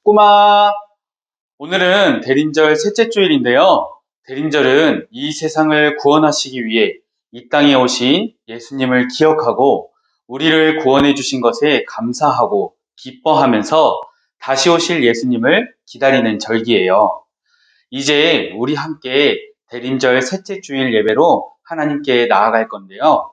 꼬마, 오늘은 대림절 셋째 주일인데요. 대림절은 이 세상을 구원하시기 위해 이 땅에 오신 예수님을 기억하고 우리를 구원해 주신 것에 감사하고 기뻐하면서 다시 오실 예수님을 기다리는 절기예요. 이제 우리 함께 대림절 셋째 주일 예배로 하나님께 나아갈 건데요.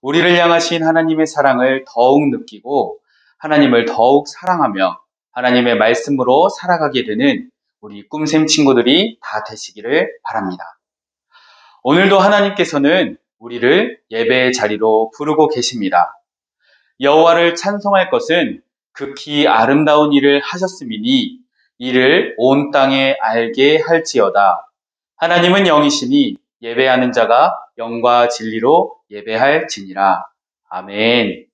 우리를 향하신 하나님의 사랑을 더욱 느끼고 하나님을 더욱 사랑하며 하나님의 말씀으로 살아가게 되는 우리 꿈샘 친구들이 다 되시기를 바랍니다. 오늘도 하나님께서는 우리를 예배의 자리로 부르고 계십니다. 여호와를 찬송할 것은 극히 아름다운 일을 하셨음이니 이를 온 땅에 알게 할지어다. 하나님은 영이시니 예배하는 자가 영과 진리로 예배할지니라. 아멘.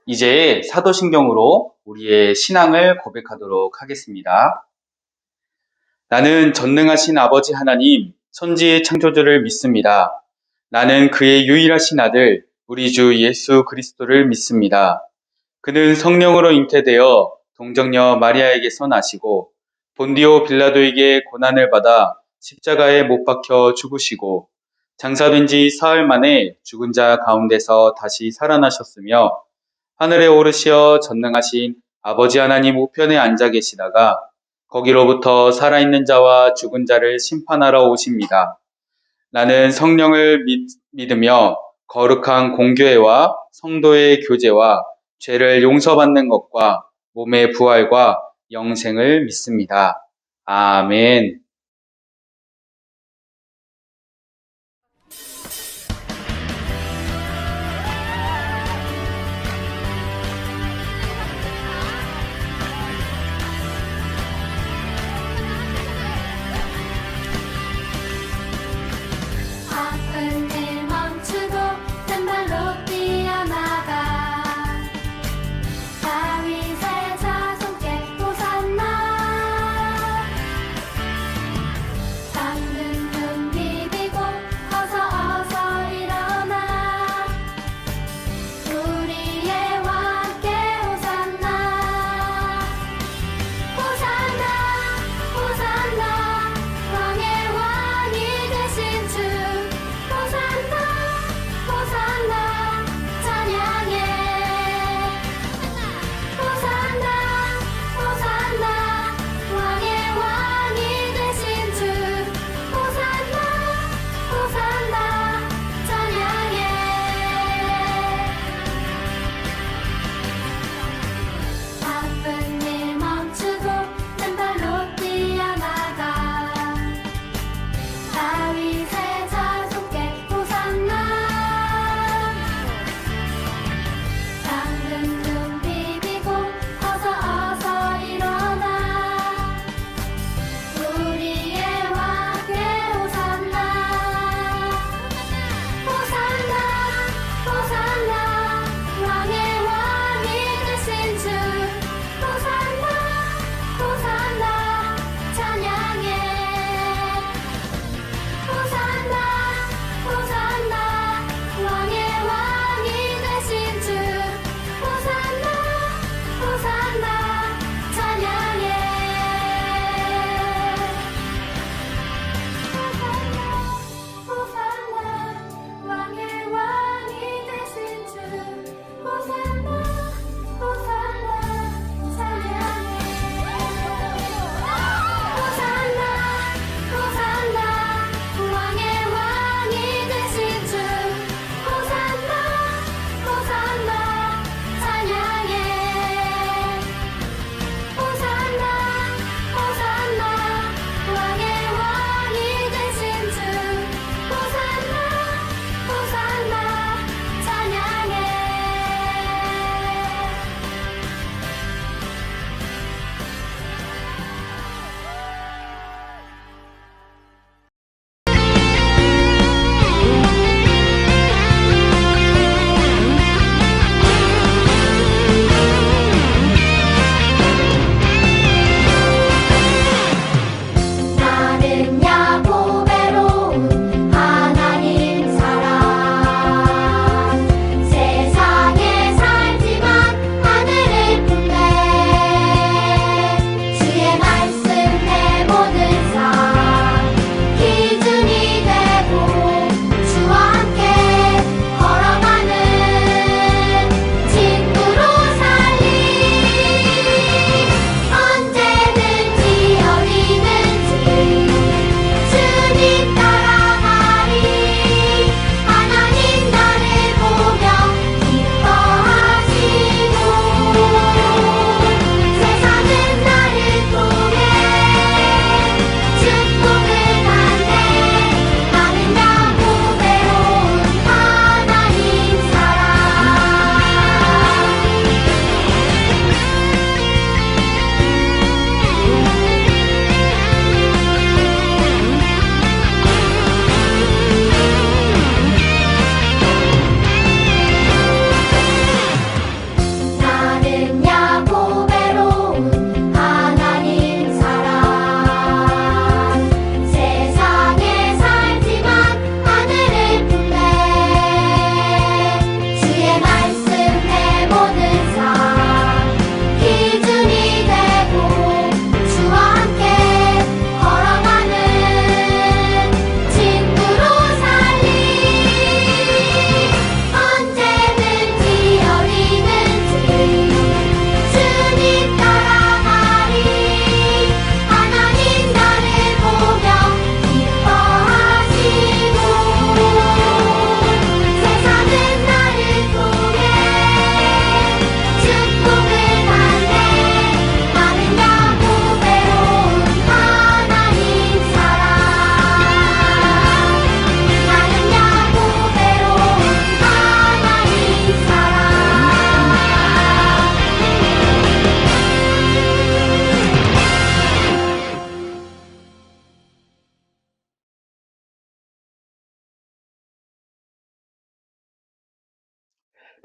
이제 사도신경으로 우리의 신앙을 고백하도록 하겠습니다. 나는 전능하신 아버지 하나님, 천지의 창조주를 믿습니다. 나는 그의 유일하신 아들, 우리 주 예수 그리스도를 믿습니다. 그는 성령으로 잉태되어 동정녀 마리아에게서 나시고 본디오 빌라도에게 고난을 받아 십자가에 못 박혀 죽으시고 장사된 지 사흘 만에 죽은 자 가운데서 다시 살아나셨으며 하늘에 오르시어 전능하신 아버지 하나님 우편에 앉아 계시다가 거기로부터 살아있는 자와 죽은 자를 심판하러 오십니다. 나는 성령을 믿으며 거룩한 공교회와 성도의 교제와 죄를 용서받는 것과 몸의 부활과 영생을 믿습니다. 아멘. 아픈 일 멈추고 큰 발로 뛰어나가 다윗의 자손께 호산나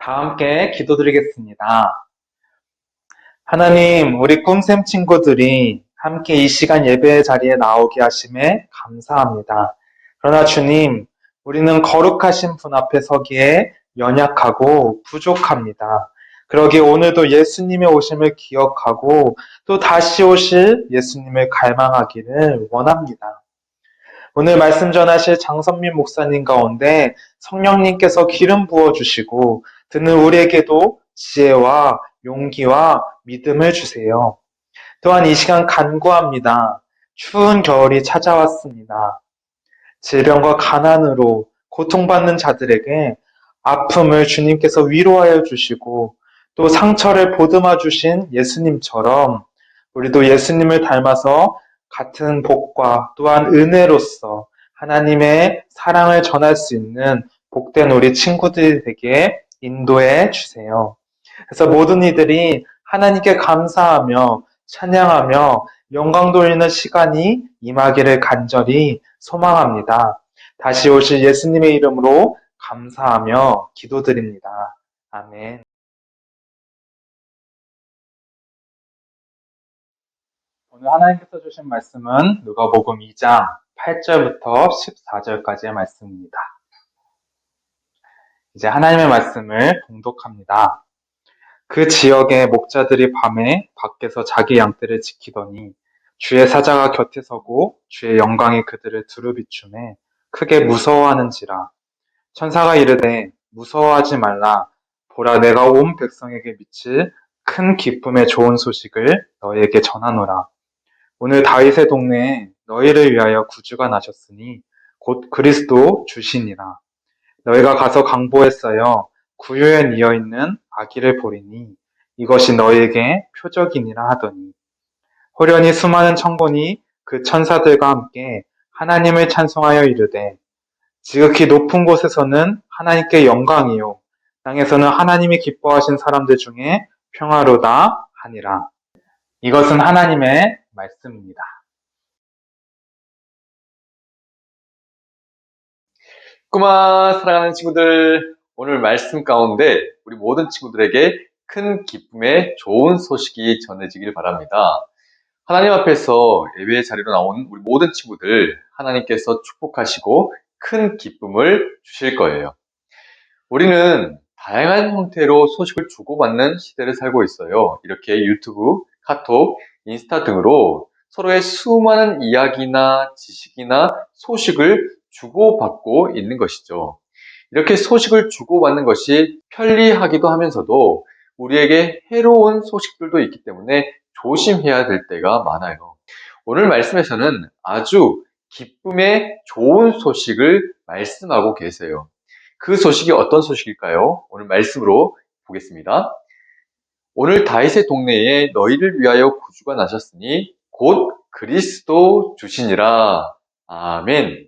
다 함께 기도드리겠습니다. 하나님, 우리 꿈샘 친구들이 함께 이 시간 예배 자리에 나오게 하심에 감사합니다. 그러나 주님, 우리는 거룩하신 분 앞에 서기에 연약하고 부족합니다. 그러기에 오늘도 예수님의 오심을 기억하고 또 다시 오실 예수님을 갈망하기를 원합니다. 오늘 말씀 전하실 장선민 목사님 가운데 성령님께서 기름 부어주시고 듣는 우리에게도 지혜와 용기와 믿음을 주세요. 또한 이 시간 간구합니다. 추운 겨울이 찾아왔습니다. 질병과 가난으로 고통받는 자들에게 아픔을 주님께서 위로하여 주시고 또 상처를 보듬어 주신 예수님처럼 우리도 예수님을 닮아서 같은 복과 또한 은혜로서 하나님의 사랑을 전할 수 있는 복된 우리 친구들에게 인도해 주세요. 그래서 모든 이들이 하나님께 감사하며 찬양하며 영광 돌리는 시간이 임하기를 간절히 소망합니다. 다시 오실 예수님의 이름으로 감사하며 기도드립니다. 아멘. 오늘 하나님께서 주신 말씀은 누가복음 2장 8절부터 14절까지의 말씀입니다. 이제 하나님의 말씀을 봉독합니다. 그 지역의 목자들이 밤에 밖에서 자기 양떼를 지키더니 주의 사자가 곁에 서고 주의 영광이 그들을 두루 비추매 크게 무서워하는지라. 천사가 이르되 무서워하지 말라. 보라, 내가 온 백성에게 미칠 큰 기쁨의 좋은 소식을 너희에게 전하노라. 오늘 다윗의 동네에 너희를 위하여 구주가 나셨으니 곧 그리스도 주시니라. 너희가 가서 강보에 쌓여 구유에 뉘어 있는 아기를 보리니 이것이 너희에게 표적이니라 하더니 호련히 수많은 천군이 그 천사들과 함께 하나님을 찬송하여 이르되 지극히 높은 곳에서는 하나님께 영광이요 땅에서는 하나님이 기뻐하신 사람들 중에 평화로다 하니라. 이것은 하나님의 말씀입니다. 꼬마 사랑하는 친구들, 오늘 말씀 가운데 우리 모든 친구들에게 큰 기쁨의 좋은 소식이 전해지길 바랍니다. 하나님 앞에서 예배의 자리로 나온 우리 모든 친구들, 하나님께서 축복하시고 큰 기쁨을 주실 거예요. 우리는 다양한 형태로 소식을 주고받는 시대를 살고 있어요. 이렇게 유튜브, 카톡, 인스타 등으로 서로의 수많은 이야기나 지식이나 소식을 주고받고 있는 것이죠. 이렇게 소식을 주고받는 것이 편리하기도 하면서도 우리에게 해로운 소식들도 있기 때문에 조심해야 될 때가 많아요. 오늘 말씀에서는 아주 기쁨의 좋은 소식을 말씀하고 계세요. 그 소식이 어떤 소식일까요? 오늘 말씀으로 보겠습니다. 오늘 다윗의 동네에 너희를 위하여 구주가 나셨으니 곧 그리스도 주시니라. 아멘.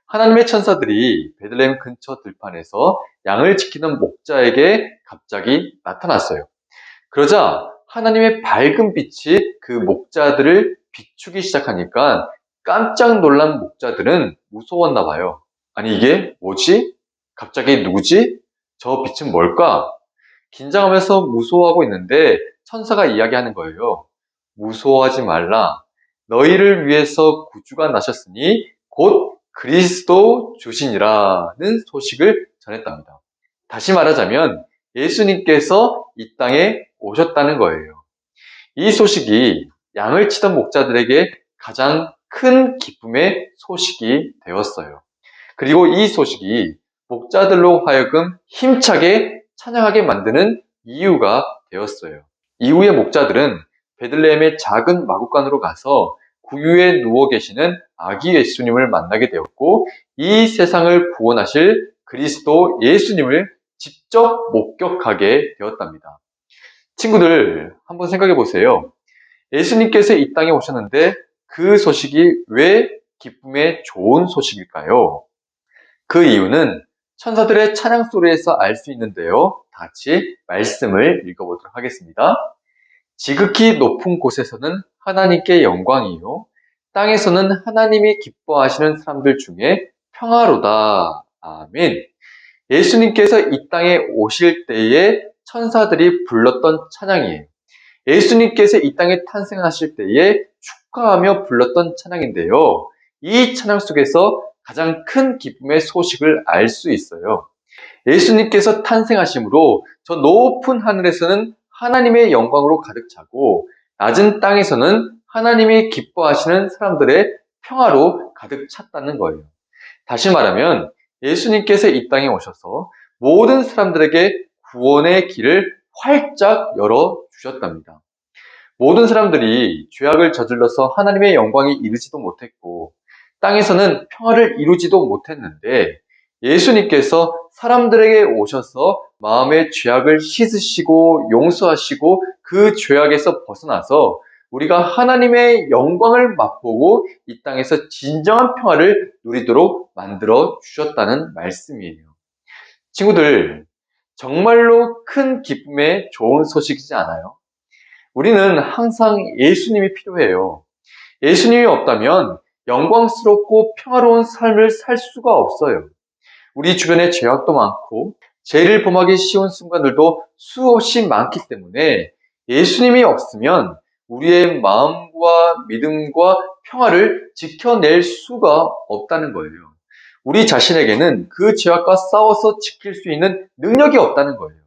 하나님의 천사들이 베들레헴 근처 들판에서 양을 지키는 목자에게 갑자기 나타났어요. 그러자 하나님의 밝은 빛이 그 목자들을 비추기 시작하니까 깜짝 놀란 목자들은 무서웠나 봐요. 아니, 이게 뭐지? 갑자기 누구지? 저 빛은 뭘까? 긴장하면서 무서워하고 있는데 천사가 이야기하는 거예요. 무서워하지 말라. 너희를 위해서 구주가 나셨으니 곧 그리스도 주시니라는 소식을 전했답니다. 다시 말하자면 예수님께서 이 땅에 오셨다는 거예요. 이 소식이 양을 치던 목자들에게 가장 큰 기쁨의 소식이 되었어요. 그리고 이 소식이 목자들로 하여금 힘차게 찬양하게 만드는 이유가 되었어요. 이후에 목자들은 베들레헴의 작은 마구간으로 가서 구유에 누워 계시는 아기 예수님을 만나게 되었고 이 세상을 구원하실 그리스도 예수님을 직접 목격하게 되었답니다. 친구들, 한번 생각해 보세요. 예수님께서 이 땅에 오셨는데 그 소식이 왜 기쁨의 좋은 소식일까요? 그 이유는 천사들의 찬양 소리에서 알 수 있는데요. 같이 말씀을 읽어보도록 하겠습니다. 지극히 높은 곳에서는 하나님께 영광이요 땅에서는 하나님이 기뻐하시는 사람들 중에 평화로다. 아멘. 예수님께서 이 땅에 오실 때에 천사들이 불렀던 찬양이에요. 예수님께서 이 땅에 탄생하실 때에 축하하며 불렀던 찬양인데요. 이 찬양 속에서 가장 큰 기쁨의 소식을 알 수 있어요. 예수님께서 탄생하심으로 저 높은 하늘에서는 하나님의 영광으로 가득 차고 낮은 땅에서는 하나님이 기뻐하시는 사람들의 평화로 가득 찼다는 거예요. 다시 말하면 예수님께서 이 땅에 오셔서 모든 사람들에게 구원의 길을 활짝 열어 주셨답니다. 모든 사람들이 죄악을 저질러서 하나님의 영광이 이르지도 못했고 땅에서는 평화를 이루지도 못했는데 예수님께서 사람들에게 오셔서 마음의 죄악을 씻으시고 용서하시고 그 죄악에서 벗어나서 우리가 하나님의 영광을 맛보고 이 땅에서 진정한 평화를 누리도록 만들어 주셨다는 말씀이에요. 친구들, 정말로 큰 기쁨의 좋은 소식이지 않아요? 우리는 항상 예수님이 필요해요. 예수님이 없다면 영광스럽고 평화로운 삶을 살 수가 없어요. 우리 주변에 죄악도 많고 죄를 범하기 쉬운 순간들도 수없이 많기 때문에 예수님이 없으면 우리의 마음과 믿음과 평화를 지켜낼 수가 없다는 거예요. 우리 자신에게는 그 죄악과 싸워서 지킬 수 있는 능력이 없다는 거예요.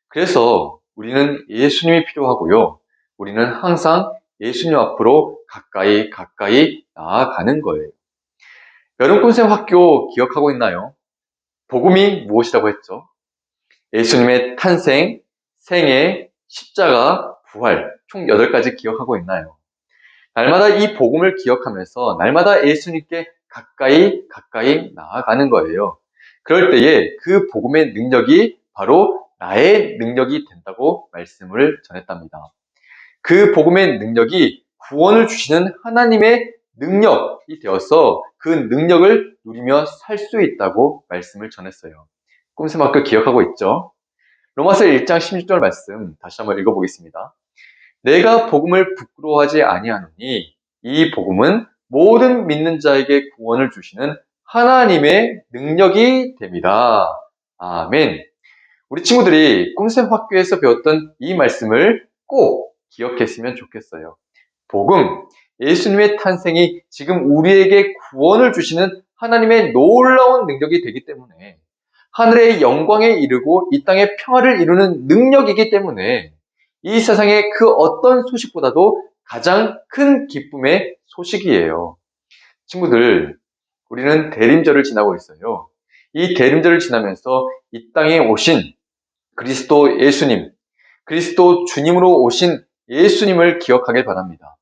그래서 우리는 예수님이 필요하고요. 우리는 항상 예수님 앞으로 가까이 나아가는 거예요. 여름 꿈샘 학교 기억하고 있나요? 복음이 무엇이라고 했죠? 예수님의 탄생, 생애, 십자가, 부활, 총 8가지 기억하고 있나요? 날마다 이 복음을 기억하면서 날마다 예수님께 가까이 나아가는 거예요. 그럴 때에 그 복음의 능력이 바로 나의 능력이 된다고 말씀을 전했답니다. 그 복음의 능력이 구원을 주시는 하나님의 능력이 되어서 그 능력을 누리며 살 수 있다고 말씀을 전했어요. 꿈샘학교 기억하고 있죠? 로마서 1장 16절 말씀 다시 한번 읽어보겠습니다. 내가 복음을 부끄러워하지 아니하노니 이 복음은 모든 믿는 자에게 구원을 주시는 하나님의 능력이 됨이라. 아멘. 우리 친구들이 꿈샘 학교에서 배웠던 이 말씀을 꼭 기억했으면 좋겠어요. 복음, 예수님의 탄생이 지금 우리에게 구원을 주시는 하나님의 놀라운 능력이 되기 때문에 하늘의 영광에 이르고 이 땅의 평화를 이루는 능력이기 때문에 이 세상의 그 어떤 소식보다도 가장 큰 기쁨의 소식이에요. 친구들, 우리는 대림절을 지나고 있어요. 이 대림절을 지나면서 이 땅에 오신 그리스도 예수님, 그리스도 주님으로 오신 예수님을 기억하길 바랍니다.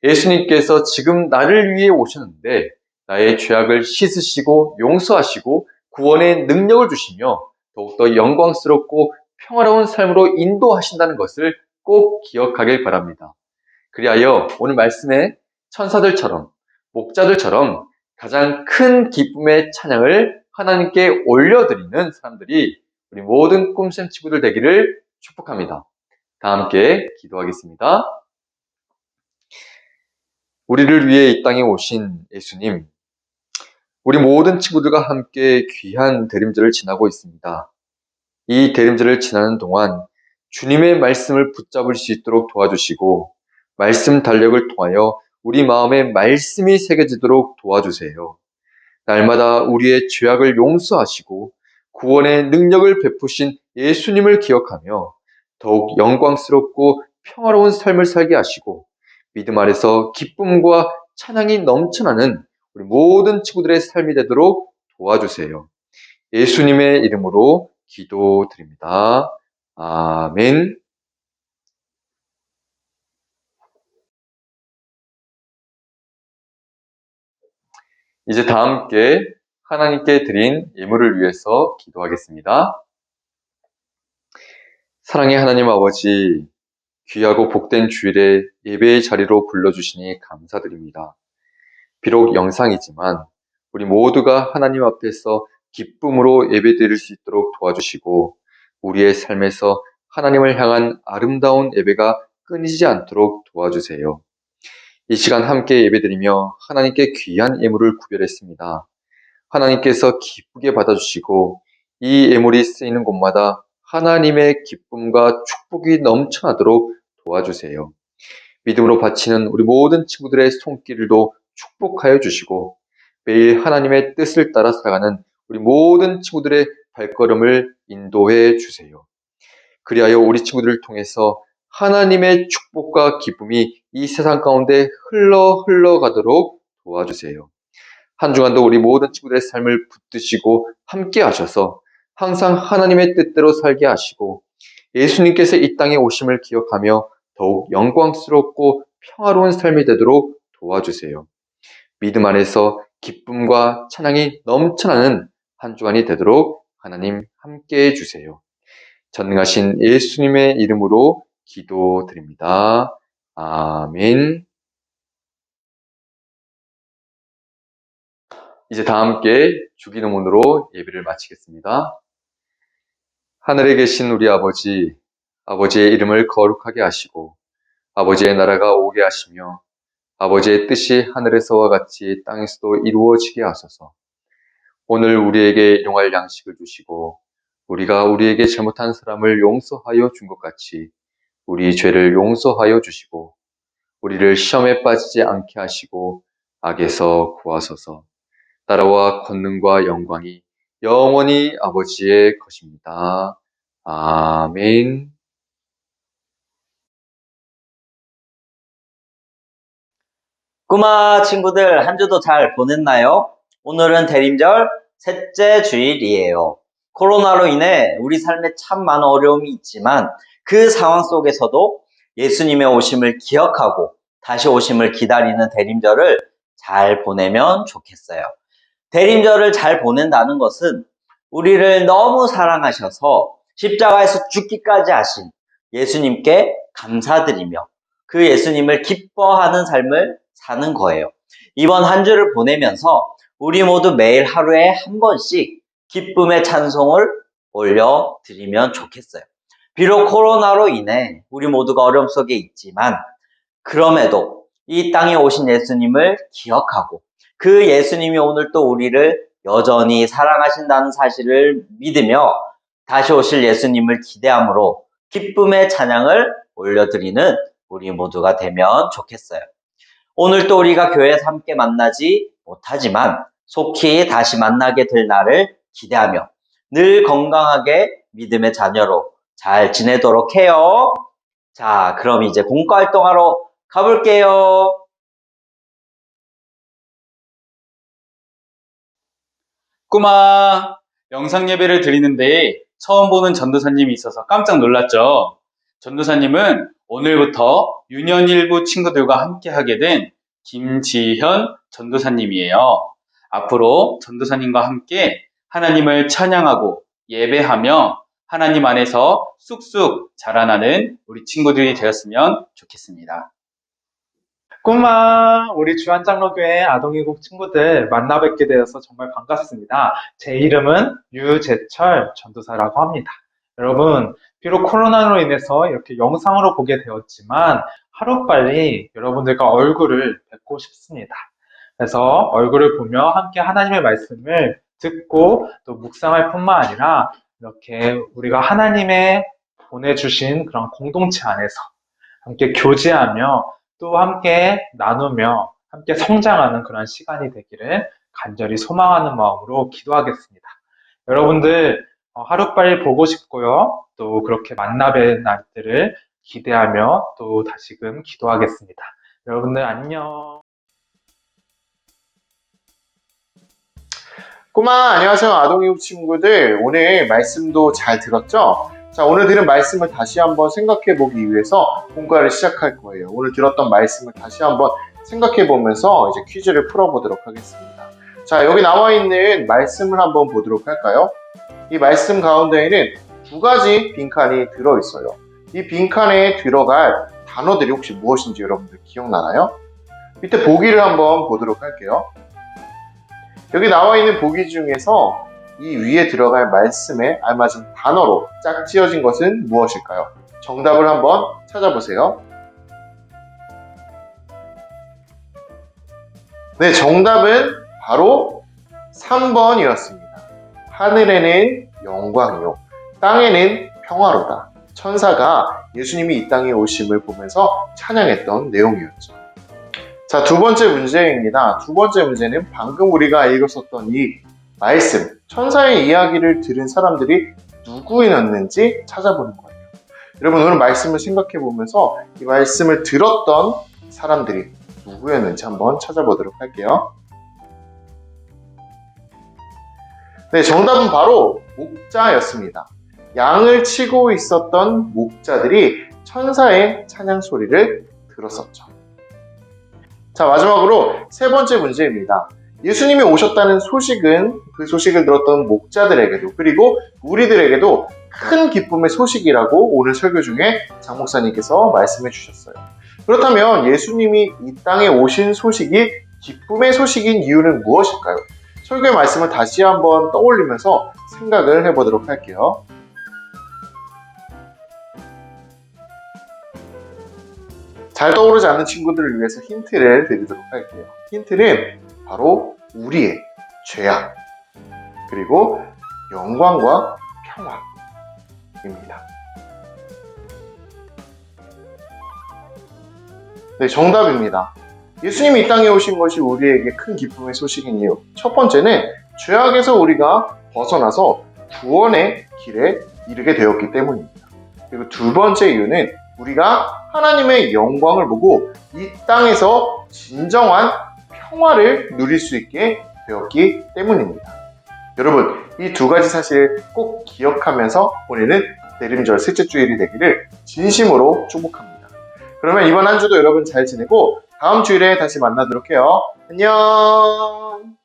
예수님께서 지금 나를 위해 오셨는데 나의 죄악을 씻으시고 용서하시고 구원의 능력을 주시며 더욱더 영광스럽고 평화로운 삶으로 인도하신다는 것을 꼭 기억하길 바랍니다. 그리하여 오늘 말씀에 천사들처럼 목자들처럼 가장 큰 기쁨의 찬양을 하나님께 올려드리는 사람들이 우리 모든 꿈샘 친구들 되기를 축복합니다. 다 함께 기도하겠습니다. 우리를 위해 이 땅에 오신 예수님, 우리 모든 친구들과 함께 귀한 대림절을 지나고 있습니다. 이 대림절을 지나는 동안 주님의 말씀을 붙잡을 수 있도록 도와주시고 말씀 달력을 통하여 우리 마음에 말씀이 새겨지도록 도와주세요. 날마다 우리의 죄악을 용서하시고 구원의 능력을 베푸신 예수님을 기억하며 더욱 영광스럽고 평화로운 삶을 살게 하시고 믿음 아래서 기쁨과 찬양이 넘쳐나는 우리 모든 친구들의 삶이 되도록 도와주세요. 예수님의 이름으로 기도드립니다. 아멘. 이제 다 함께 하나님께 드린 예물을 위해서 기도하겠습니다. 사랑의 하나님 아버지, 귀하고 복된 주일에 예배의 자리로 불러주시니 감사드립니다. 비록 영상이지만 우리 모두가 하나님 앞에서 기쁨으로 예배드릴 수 있도록 도와주시고 우리의 삶에서 하나님을 향한 아름다운 예배가 끊이지 않도록 도와주세요. 이 시간 함께 예배드리며 하나님께 귀한 예물을 구별했습니다. 하나님께서 기쁘게 받아주시고 이 예물이 쓰이는 곳마다 하나님의 기쁨과 축복이 넘쳐나도록 도와주세요. 믿음으로 바치는 우리 모든 친구들의 손길도 축복하여 주시고 매일 하나님의 뜻을 따라 살아가는 우리 모든 친구들의 발걸음을 인도해 주세요. 그리하여 우리 친구들을 통해서 하나님의 축복과 기쁨이 이 세상 가운데 흘러가도록 도와주세요. 한 주간도 우리 모든 친구들의 삶을 붙드시고 함께 하셔서 항상 하나님의 뜻대로 살게 하시고 예수님께서 이 땅에 오심을 기억하며 더욱 영광스럽고 평화로운 삶이 되도록 도와주세요. 믿음 안에서 기쁨과 찬양이 넘쳐나는 한 주간이 되도록 하나님 함께 해주세요. 전능하신 예수님의 이름으로 기도드립니다. 아멘. 이제 다 함께 주기도문으로 예배를 마치겠습니다. 하늘에 계신 우리 아버지, 아버지의 이름을 거룩하게 하시고 아버지의 나라가 오게 하시며 아버지의 뜻이 하늘에서와 같이 땅에서도 이루어지게 하소서. 오늘 우리에게 일용할 양식을 주시고 우리가 우리에게 잘못한 사람을 용서하여 준 것 같이 우리 죄를 용서하여 주시고 우리를 시험에 빠지지 않게 하시고 악에서 구하소서. 나라와 권능과 영광이 영원히 아버지의 것입니다. 아멘. 꼬마 친구들 한 주도 잘 보냈나요? 오늘은 대림절 셋째 주일이에요. 코로나로 인해 우리 삶에 참 많은 어려움이 있지만 그 상황 속에서도 예수님의 오심을 기억하고 다시 오심을 기다리는 대림절을 잘 보내면 좋겠어요. 대림절을 잘 보낸다는 것은 우리를 너무 사랑하셔서 십자가에서 죽기까지 하신 예수님께 감사드리며 그 예수님을 기뻐하는 삶을 사는 거예요. 이번 한 주를 보내면서 우리 모두 매일 하루에 한 번씩 기쁨의 찬송을 올려드리면 좋겠어요. 비록 코로나로 인해 우리 모두가 어려움 속에 있지만 그럼에도 이 땅에 오신 예수님을 기억하고 그 예수님이 오늘 또 우리를 여전히 사랑하신다는 사실을 믿으며 다시 오실 예수님을 기대함으로 기쁨의 찬양을 올려드리는 우리 모두가 되면 좋겠어요. 오늘 또 우리가 교회에서 함께 만나지 못하지만 속히 다시 만나게 될 날을 기대하며 늘 건강하게 믿음의 자녀로 잘 지내도록 해요. 자, 그럼 이제 공과 활동하러 가볼게요. 꼬마 영상 예배를 드리는데 처음 보는 전도사님이 있어서 깜짝 놀랐죠. 전도사님은 오늘부터 유년일부 친구들과 함께 하게 된 김지현 전도사님이에요. 앞으로 전도사님과 함께 하나님을 찬양하고 예배하며 하나님 안에서 쑥쑥 자라나는 우리 친구들이 되었으면 좋겠습니다. 꼬마 우리 주한장로교회 아동이국 친구들 만나 뵙게 되어서 정말 반갑습니다. 제 이름은 유재철 전도사라고 합니다. 여러분, 비록 코로나로 인해서 이렇게 영상으로 보게 되었지만 하루빨리 여러분들과 얼굴을 뵙고 싶습니다. 그래서 얼굴을 보며 함께 하나님의 말씀을 듣고 또 묵상할 뿐만 아니라 이렇게 우리가 하나님의 보내주신 그런 공동체 안에서 함께 교제하며 또 함께 나누며 함께 성장하는 그런 시간이 되기를 간절히 소망하는 마음으로 기도하겠습니다. 여러분들 하루빨리 보고 싶고요. 또 그렇게 만나 뵐 날들을 기대하며 또 다시금 기도하겠습니다. 여러분들 안녕. 꼬마 안녕하세요 아동이국 친구들. 오늘 말씀도 잘 들었죠? 자, 오늘 들은 말씀을 다시 한번 생각해 보기 위해서 공과를 시작할 거예요. 오늘 들었던 말씀을 다시 한번 생각해 보면서 이제 퀴즈를 풀어보도록 하겠습니다. 자, 여기 나와 있는 말씀을 한번 보도록 할까요? 이 말씀 가운데에는 두 가지 빈칸이 들어있어요. 이 빈칸에 들어갈 단어들이 혹시 무엇인지 여러분들 기억나나요? 밑에 보기를 한번 보도록 할게요. 여기 나와 있는 보기 중에서 이 위에 들어갈 말씀에 알맞은 단어로 짝지어진 것은 무엇일까요? 정답을 한번 찾아보세요. 네, 정답은 바로 3번이었습니다. 하늘에는 영광이요 땅에는 평화로다. 천사가 예수님이 이 땅에 오심을 보면서 찬양했던 내용이었죠. 자, 두 번째 문제입니다. 두 번째 문제는 방금 우리가 읽었었던 이 말씀, 천사의 이야기를 들은 사람들이 누구였는지 찾아보는 거예요. 여러분, 오늘 말씀을 생각해 보면서 이 말씀을 들었던 사람들이 누구였는지 한번 찾아보도록 할게요. 네, 정답은 바로 목자였습니다. 양을 치고 있었던 목자들이 천사의 찬양 소리를 들었었죠. 자, 마지막으로 세 번째 문제입니다. 예수님이 오셨다는 소식은 그 소식을 들었던 목자들에게도 그리고 우리들에게도 큰 기쁨의 소식이라고 오늘 설교 중에 장 목사님께서 말씀해 주셨어요. 그렇다면 예수님이 이 땅에 오신 소식이 기쁨의 소식인 이유는 무엇일까요? 설교의 말씀을 다시 한번 떠올리면서 생각을 해보도록 할게요. 잘 떠오르지 않는 친구들을 위해서 힌트를 드리도록 할게요. 힌트는 바로 우리의 죄악, 그리고 영광과 평화입니다. 네, 정답입니다. 예수님이 이 땅에 오신 것이 우리에게 큰 기쁨의 소식인 이유. 첫 번째는 죄악에서 우리가 벗어나서 구원의 길에 이르게 되었기 때문입니다. 그리고 두 번째 이유는 우리가 하나님의 영광을 보고 이 땅에서 진정한 평화를 누릴 수 있게 되었기 때문입니다. 여러분, 이 두 가지 사실 꼭 기억하면서 보내는 대림절 셋째 주일이 되기를 진심으로 축복합니다. 그러면 이번 한 주도 여러분 잘 지내고 다음 주일에 다시 만나도록 해요. 안녕!